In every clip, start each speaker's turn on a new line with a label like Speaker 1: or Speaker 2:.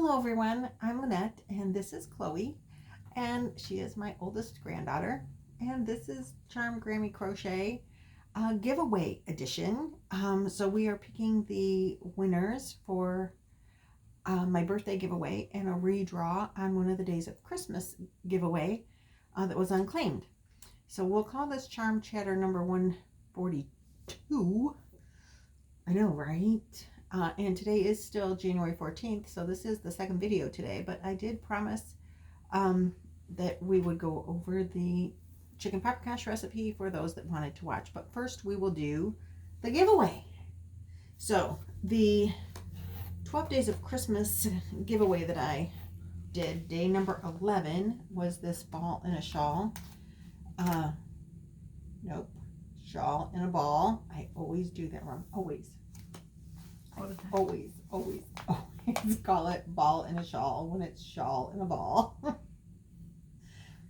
Speaker 1: Hello everyone, I'm Lynette and this is Chloe and she is my oldest granddaughter and this is Charm Grammy Crochet giveaway edition. So we are picking the winners for my birthday giveaway and a redraw on one of the Days of Christmas giveaway that was unclaimed. So we'll call this Charm Chatter number 142. I know, right? And today is still January 14th, so this is the second video today, but I did promise that we would go over the chicken paprikash recipe for those that wanted to watch. But first we will do the giveaway. So the 12 Days of Christmas giveaway that I did, day number 11, was this ball and a shawl. Nope, shawl and a ball. I always do that wrong, always. Always call it ball and a shawl when it's shawl and a ball.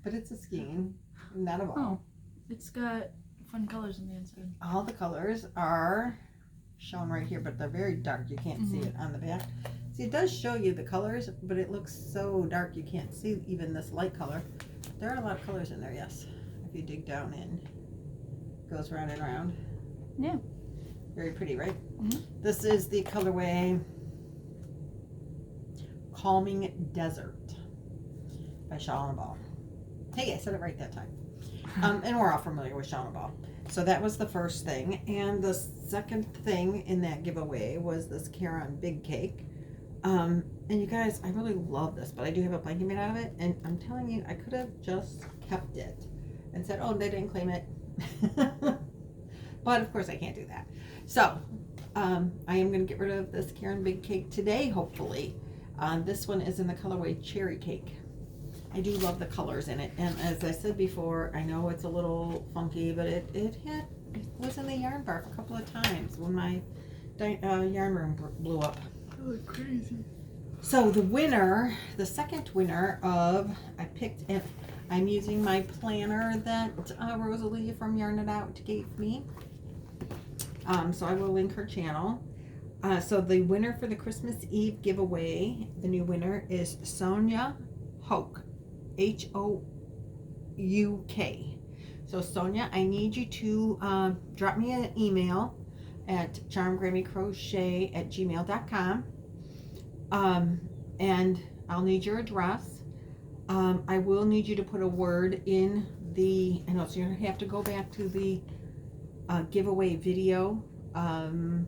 Speaker 1: But it's a skein, not a ball.
Speaker 2: Oh, it's got fun colors on the inside.
Speaker 1: All the colors are shown right here, but they're very dark. You can't see it on the back. See, it does show you the colors, but it looks so dark you can't see even this light color. There are a lot of colors in there, yes. If you dig down in, it goes round and round.
Speaker 2: Yeah.
Speaker 1: Very pretty, right? This is the colorway Calming Desert by Shawl and Ball. Hey, I said it right that time. And we're all familiar with Shawl and Ball. So that was the first thing. And the second thing in that giveaway was this Caron Big Cake. And you guys, I really love this, but I do have a blanket made out of it. And I'm telling you, I could have just kept it and said, oh, they didn't claim it. But of course I can't do that. So I am going to get rid of this Caron Big Cake today, hopefully. This one is in the colorway Cherry Cake. I do love the colors in it. And as I said before, I know it's a little funky, but it was in the yarn bark a couple of times when my yarn room blew up.
Speaker 2: Oh, crazy.
Speaker 1: So the winner, the second winner of, I picked it. I'm using my planner that Rosalie from Yarn It Out gave me. So I will link her channel. So the winner for the Christmas Eve giveaway, the new winner is Sonia Houk, H-O-U-K. So Sonia, I need you to drop me an email at charmedgrammycrochet@gmail.com. And I'll need your address. I will need you to put a word in the, I know, so you have to go back to the giveaway video,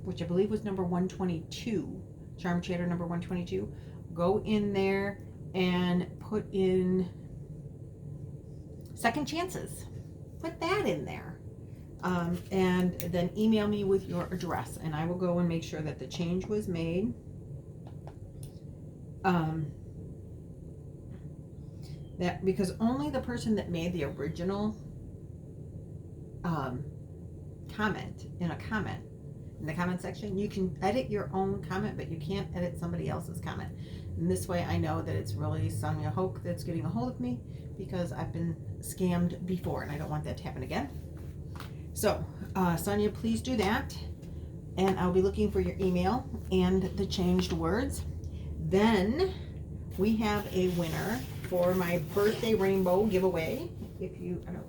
Speaker 1: which I believe was number 122, Charm Chatter number 122. Go in there and put in second chances. Put that in there. And then email me with your address, and I will go and make sure that the change was made. That because only the person that made the original comment in the comment section, you can edit your own comment, but you can't edit somebody else's comment. And this way I know that it's really Sonia Houk that's getting a hold of me, because I've been scammed before and I don't want that to happen again. So Sonia, please do that, and I'll be looking for your email and the changed words. Then we have a winner for my birthday rainbow giveaway. If you, I don't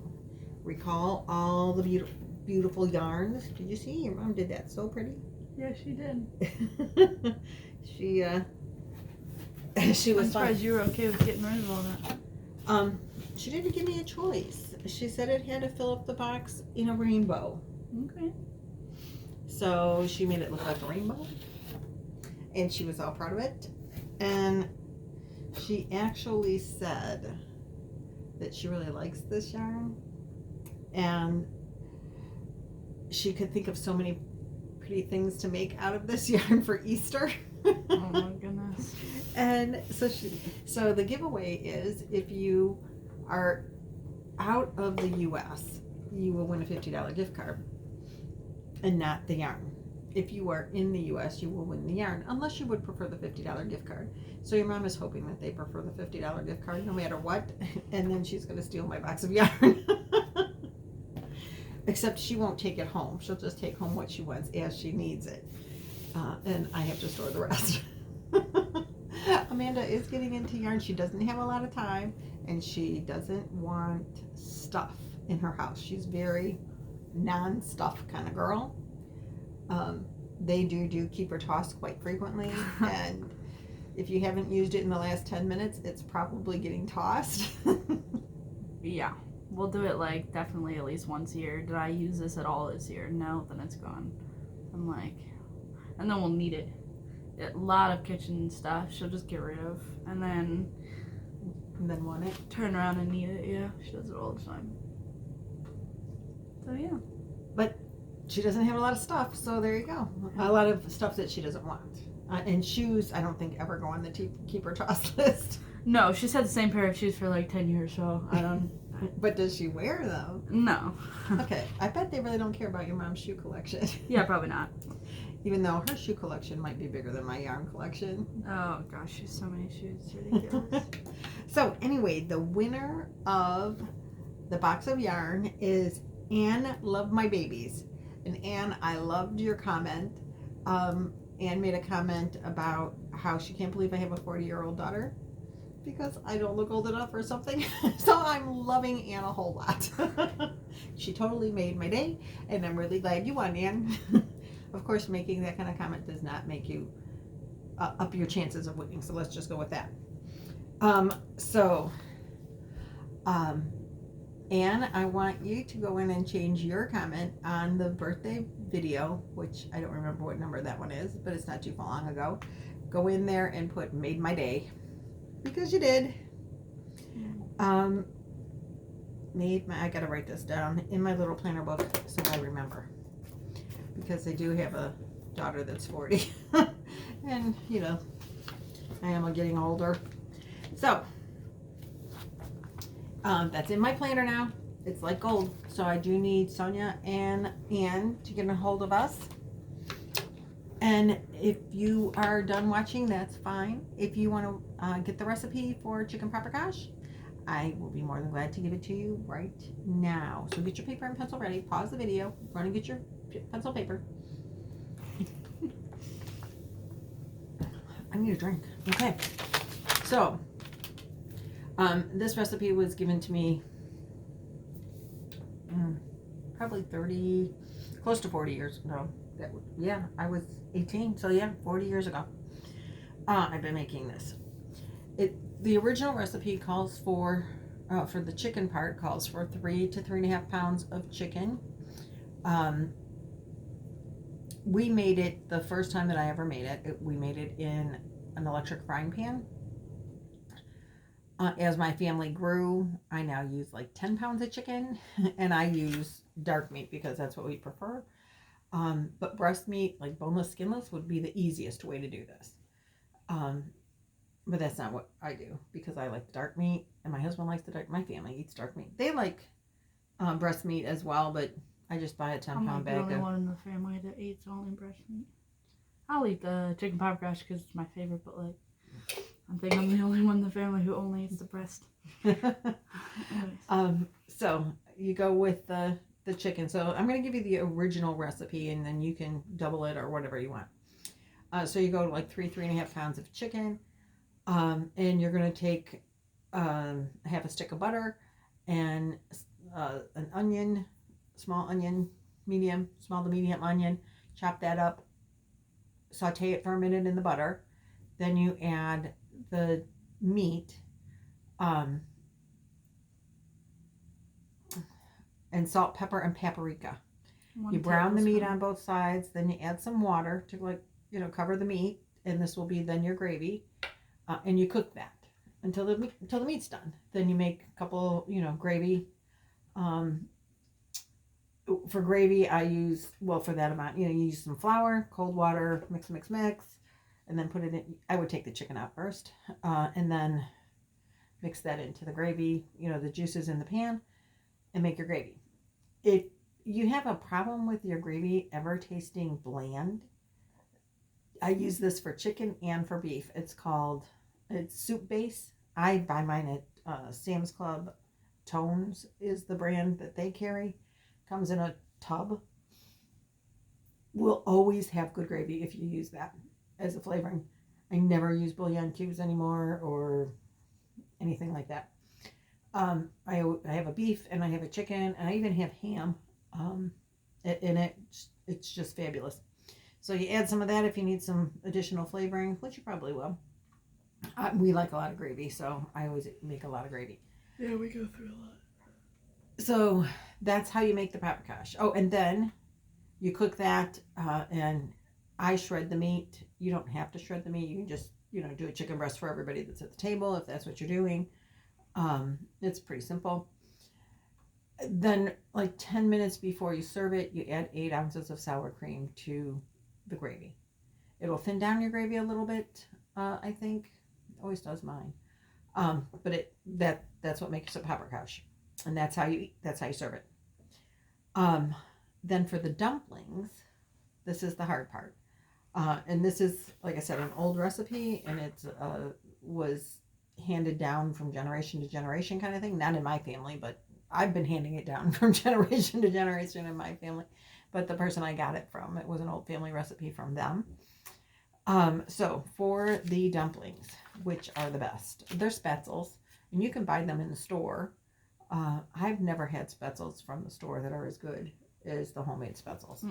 Speaker 1: recall all the beautiful yarns. Did you see? Your mom did that so pretty.
Speaker 2: Yeah, she did.
Speaker 1: She was
Speaker 2: I'm surprised you were okay with getting rid of all that.
Speaker 1: She didn't give me a choice. She said it had to fill up the box in a rainbow.
Speaker 2: Okay.
Speaker 1: So she made it look like a rainbow, and she was all proud of it. And she actually said that she really likes this yarn, and she could think of so many pretty things to make out of this yarn for Easter.
Speaker 2: Oh my goodness.
Speaker 1: And so the giveaway is, if you are out of the US, you will win a $50 gift card and not the yarn. If you are in the US, you will win the yarn, unless you would prefer the $50 gift card. So your mom is hoping that they prefer the $50 gift card no matter what, and then she's going to steal my box of yarn. Except she won't take it home. She'll just take home what she wants as she needs it. And I have to store the rest. Amanda is getting into yarn. She doesn't have a lot of time, and she doesn't want stuff in her house. She's very non-stuff kind of girl. They do keep her tossed quite frequently, and if you haven't used it in the last 10 minutes, it's probably getting tossed.
Speaker 2: Yeah. We'll do it like definitely at least once a year. Did I use this at all this year? No, then it's gone. I'm like, and then we'll need it. A lot of kitchen stuff she'll just get rid of, and then
Speaker 1: want it.
Speaker 2: turn around and need it. Yeah, she does it all the time. So yeah.
Speaker 1: But she doesn't have a lot of stuff, so there you go. A lot of stuff that she doesn't want. And shoes, I don't think ever go on the keep her tossed list.
Speaker 2: No, she's had the same pair of shoes for like 10 years, so I don't.
Speaker 1: But does she wear them?
Speaker 2: No.
Speaker 1: Okay, I bet they really don't care about your mom's shoe collection.
Speaker 2: Yeah, probably not.
Speaker 1: Even though her shoe collection might be bigger than my yarn collection.
Speaker 2: Oh gosh, she's so many shoes. It's ridiculous.
Speaker 1: So anyway, the winner of the box of yarn is Anne Love My Babies. And Anne, I loved your comment. Anne made a comment about how she can't believe I have a 40-year-old daughter because I don't look old enough or something. So I'm loving Anne a whole lot. She totally made my day, and I'm really glad you won, Anne. Of course, making that kind of comment does not make you up your chances of winning, so let's just go with that. Anne, I want you to go in and change your comment on the birthday video, which I don't remember what number that one is, but it's not too long ago. Go in there and put made my day, because you did. I gotta write this down in my little planner book so I remember, because I do have a daughter that's 40 and you know, I am getting older. So that's in my planner now. It's like gold. So I do need Sonia and Anne to get a hold of us. And if you are done watching, that's fine. If you want to get the recipe for chicken paprikash, I will be more than glad to give it to you right now. So get your paper and pencil ready. Pause the video. Run and get your pencil paper. I need a drink. Okay. So, this recipe was given to me probably 30, close to 40 years ago. Yeah, I was 18, so yeah, 40 years ago. I've been making this. The original recipe calls for the chicken part, calls for 3 to 3.5 pounds of chicken. We made it the first time that I ever made it. We made it in an electric frying pan. As my family grew, I now use like 10 pounds of chicken, and I use dark meat because that's what we prefer. But breast meat, like boneless, skinless, would be the easiest way to do this. But that's not what I do, because I like the dark meat, and my husband likes the dark. My family eats dark meat. They like breast meat as well, but I just buy a 10-pound bag.
Speaker 2: I'm the only one in the family that eats only breast meat. I'll eat the chicken paprikash because it's my favorite, but like, I think I'm the only one in the family who only eats the breast.
Speaker 1: So you go with the chicken. So I'm going to give you the original recipe, and then you can double it or whatever you want. So you go to like 3.5 pounds of chicken, and you're going to take half a stick of butter and an onion, small onion, small to medium onion. Chop that up, saute it for a minute in the butter. Then you add the meat, and salt, pepper, and paprika. You brown the meat on both sides. Then you add some water to cover the meat, and this will be then your gravy. And you cook that until the meat's done. Then you make a couple, gravy. For gravy, I use, for that amount, you use some flour, cold water, mix, and then put it in. I would take the chicken out first, and then mix that into the gravy, the juices in the pan, and make your gravy. If you have a problem with your gravy ever tasting bland, I use this for chicken and for beef. It's soup base. I buy mine at Sam's Club. Tones is the brand that they carry. Comes in a tub. Will always have good gravy if you use that as a flavoring. I never use bouillon cubes anymore or anything like that. I have a beef and I have a chicken and I even have ham. And it's just fabulous. So you add some of that if you need some additional flavoring, which you probably will. We like a lot of gravy, so I always make a lot of gravy.
Speaker 2: Yeah, we go through a lot.
Speaker 1: So that's how you make the paprikash. Oh, and then you cook that, and I shred the meat. You don't have to shred the meat. You can just, do a chicken breast for everybody that's at the table if that's what you're doing. It's pretty simple. Then, like 10 minutes before you serve it, you add 8 ounces of sour cream to the gravy. It'll thin down your gravy a little bit, I think. It always does mine. But that's what makes it paprikash. And that's how you serve it. Then for the dumplings, this is the hard part. And this is, like I said, an old recipe, and it was handed down from generation to generation kind of thing. Not in my family, but I've been handing it down from generation to generation in my family. But the person I got it from, it was an old family recipe from them. So for the dumplings, which are the best, they're Spatzels, and you can buy them in the store. I've never had Spatzels from the store that are as good as the homemade Spatzels.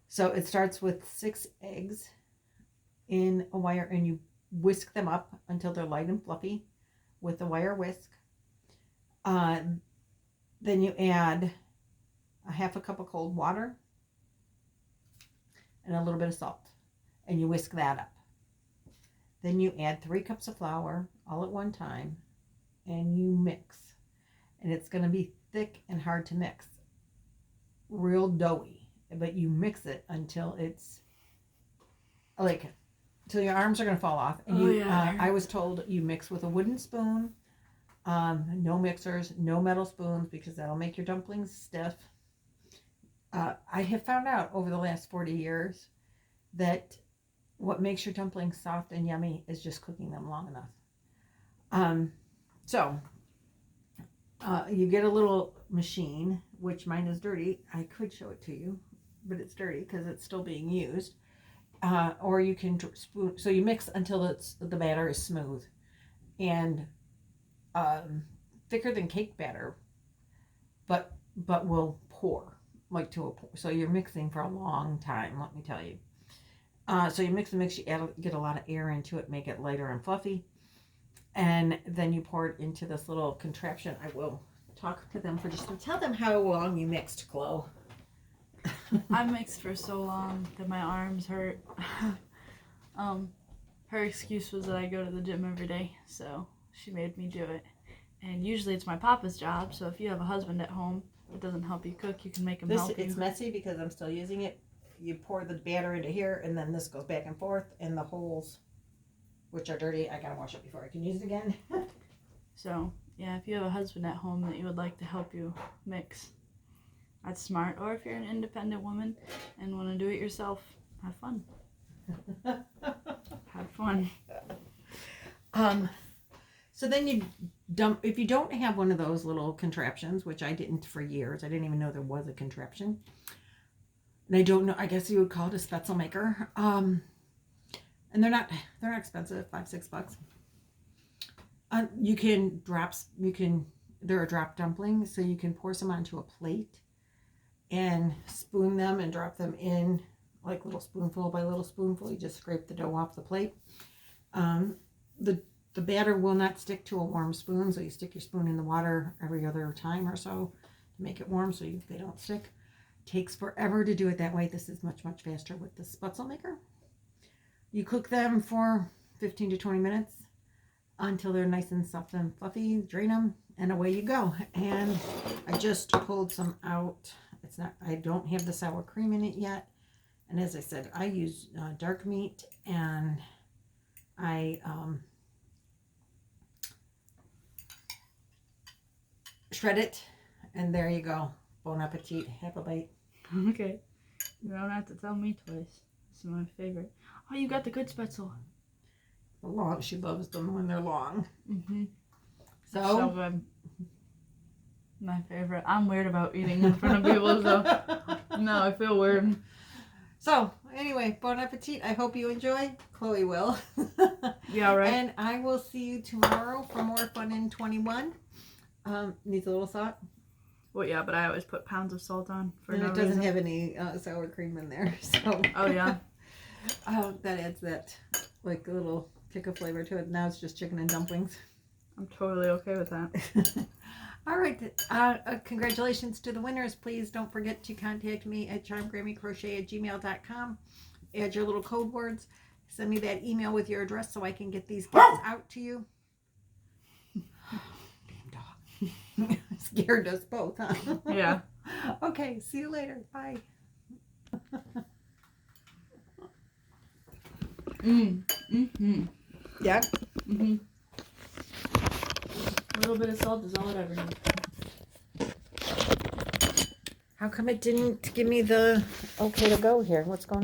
Speaker 1: So it starts with 6 eggs in a wire, and you whisk them up until they're light and fluffy with a wire whisk. Then you add a half a cup of cold water and a little bit of salt, and you whisk that up. Then you add 3 cups of flour all at one time, and you mix. And it's going to be thick and hard to mix, real doughy, but you mix it until it's like, till your arms are going to fall off. And I was told you mix with a wooden spoon, no mixers, no metal spoons, because that'll make your dumplings stiff. I have found out over the last 40 years that what makes your dumplings soft and yummy is just cooking them long enough. So you get a little machine, which mine is dirty. I could show it to you, but it's dirty because it's still being used. Or you can spoon. So you mix until the batter is smooth and thicker than cake batter, but will pour like to a pour. So you're mixing for a long time. Let me tell you. So you mix and mix. You get a lot of air into it, make it lighter and fluffy. And then you pour it into this little contraption. I will talk to them for just to tell them how long you mixed, Chloe.
Speaker 2: I mixed for so long that my arms hurt. Her excuse was that I go to the gym every day, so she made me do it. And usually it's my papa's job, so if you have a husband at home that doesn't help you cook, you can make him help you.
Speaker 1: It's messy because I'm still using it. You pour the batter into here, and then this goes back and forth, and the holes, which are dirty, I gotta wash it before I can use it again.
Speaker 2: So, yeah, if you have a husband at home that you would like to help you mix, that's smart. Or if you're an independent woman and want to do it yourself, have fun. Have fun.
Speaker 1: So then you dump, if you don't have one of those little contraptions, which I didn't for years, I didn't even know there was a contraption. And I don't know, I guess you would call it a Spetzel maker. And they're not expensive, $5-6. They're a drop dumpling, so you can pour some onto a plate and spoon them and drop them in like little spoonful by little spoonful. You just scrape the dough off the plate. The batter will not stick to a warm spoon, so you stick your spoon in the water every other time or so to make it warm so they don't stick. Takes forever to do it that way. This is much, much faster with the Spetzel maker. You cook them for 15 to 20 minutes until they're nice and soft and fluffy. Drain them, and away you go. And I just pulled some out. I don't have the sour cream in it yet. And as I said, I use dark meat, and I shred it, and there you go. Bon appetit. Have a bite.
Speaker 2: Okay. You don't have to tell me twice. This is my favorite. Oh, you got the good Spetzel.
Speaker 1: Long. She loves them when they're long.
Speaker 2: Mm-hmm.
Speaker 1: So
Speaker 2: good. My favorite. I'm weird about eating in front of people, so no, I feel weird.
Speaker 1: So Anyway, bon appetit. I hope you enjoy. Chloe will.
Speaker 2: Yeah, right.
Speaker 1: And I will see you tomorrow for more fun in 21. Needs a little salt.
Speaker 2: Well, yeah, but I always put pounds of salt on for
Speaker 1: And
Speaker 2: no
Speaker 1: it doesn't
Speaker 2: reason.
Speaker 1: have any sour cream in there. So.
Speaker 2: Oh, yeah.
Speaker 1: That adds that like a little kick of flavor to it. Now it's just chicken and dumplings.
Speaker 2: I'm totally okay with that.
Speaker 1: All right. Congratulations to the winners. Please don't forget to contact me at charmedgrammycrochet@gmail.com. Add your little code words. Send me that email with your address so I can get these gifts out to you. Damn dog. Scared us both, huh?
Speaker 2: Yeah.
Speaker 1: Okay. See you later. Bye. Yeah.
Speaker 2: A little bit of salt is all it ever needs.
Speaker 1: How come it didn't give me the okay to go here? What's going on?